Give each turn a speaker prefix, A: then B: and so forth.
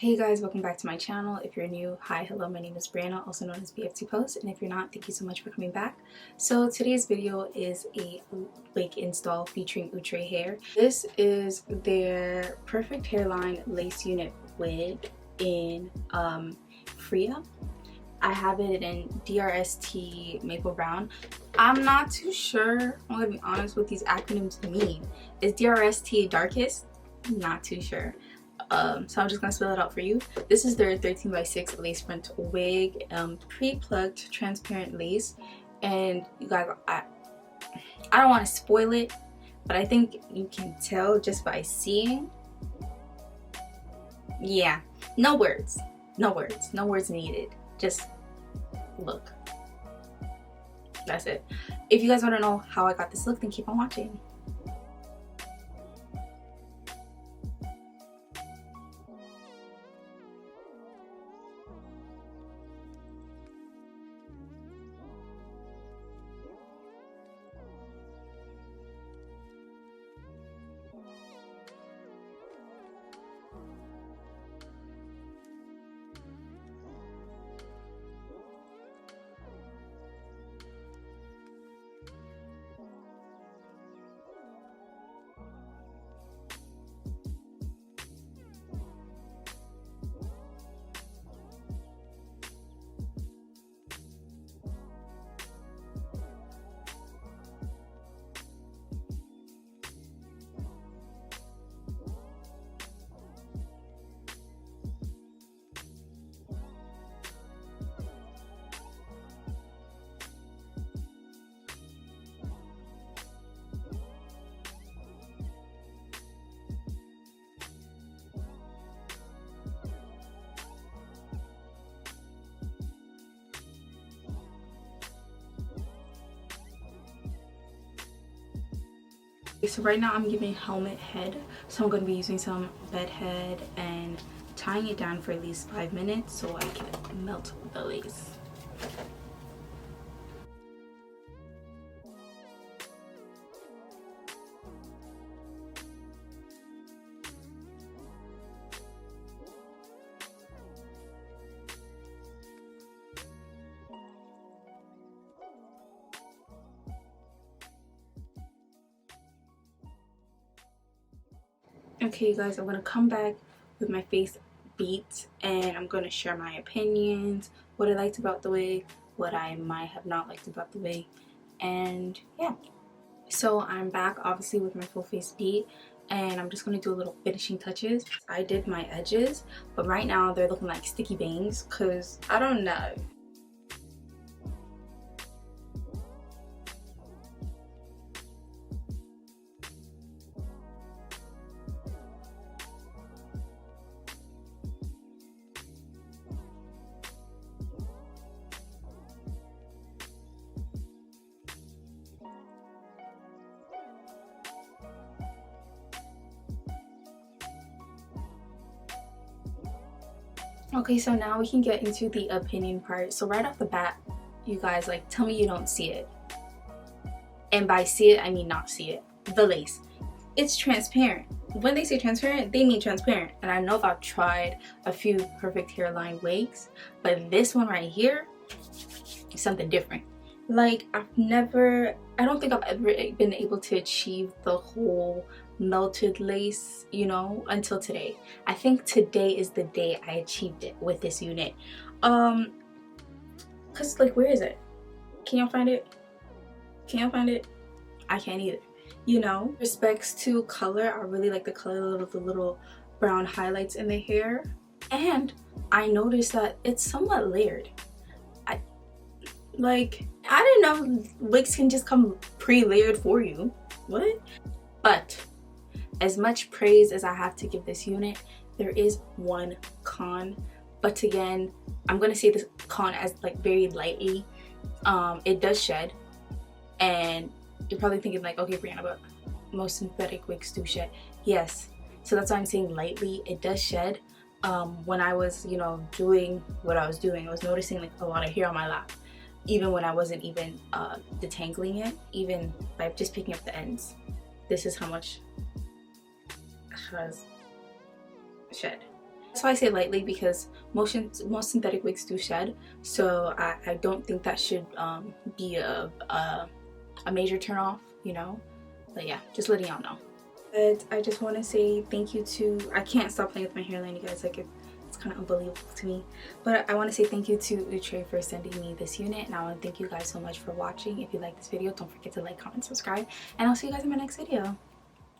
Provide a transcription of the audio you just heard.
A: Hey guys, welcome back to my channel. If you're new, hi, hello, my name is Brianna, also known as BFT Post, and if you're not, thank you so much for coming back. So today's video is a wig install featuring Outre hair. This is their Perfect Hairline Lace Unit wig in Freya. I have it in DRST Maple Brown. I'm not too sure, I'm gonna be honest, what these acronyms mean. Is DRST darkest? I'm not too sure. So I'm just gonna spell it out for you. This is their 13x6 lace front wig, pre-plucked transparent lace. And you guys, I don't want to spoil it, but I think you can tell just by seeing. Yeah, no words needed. Just look. That's it. If you guys want to know how I got this look, then keep on watching. So right now I'm giving helmet head, so I'm going to be using some bed head and tying it down for at least 5 minutes so I can melt the lace. Okay you guys, I'm going to come back with my face beat and I'm going to share my opinions, what I liked about the wig, what I might have not liked about the wig, and yeah. So I'm back obviously with my full face beat and I'm just going to do a little finishing touches. I did my edges, but right now they're looking like sticky bangs because I don't know. Okay, so now we can get into the opinion part. So right off the bat, you guys, like, tell me you don't see it. And by see it, I mean not see it. The lace. It's transparent. When they say transparent, they mean transparent. And I know I've tried a few Perfect Hairline wigs, but this one right here is something different. Like, I don't think I've ever been able to achieve the whole melted lace, you know, until today. I think today is the day I achieved it with this unit. Cause like, where is it? Can y'all find it? Can y'all find it? I can't either. You know, respects to color, I really like the color of the little brown highlights in the hair, and I noticed that it's somewhat layered. I didn't know wigs can just come pre-layered for you. What? But as much praise as I have to give this unit, there is one con. But again, I'm gonna say this con as like very lightly. It does shed, and you're probably thinking like, okay Brianna, but most synthetic wigs do shed. Yes, so that's why I'm saying lightly. It does shed. When I was, you know, doing what I was doing, I was noticing like a lot of hair on my lap, even when I wasn't even detangling it, even by just picking up the ends. This is how much has shed. That's why I say lightly, because most synthetic wigs do shed, so I don't think that should be a major turn off, you know. But yeah, just letting y'all know. But I just want to say thank you to, I can't stop playing with my hairline, you guys, like it's kind of unbelievable to me. But I want to say thank you to Outre for sending me this unit, and I want to thank you guys so much for watching. If you like this video, don't forget to like, comment, subscribe, and I'll see you guys in my next video.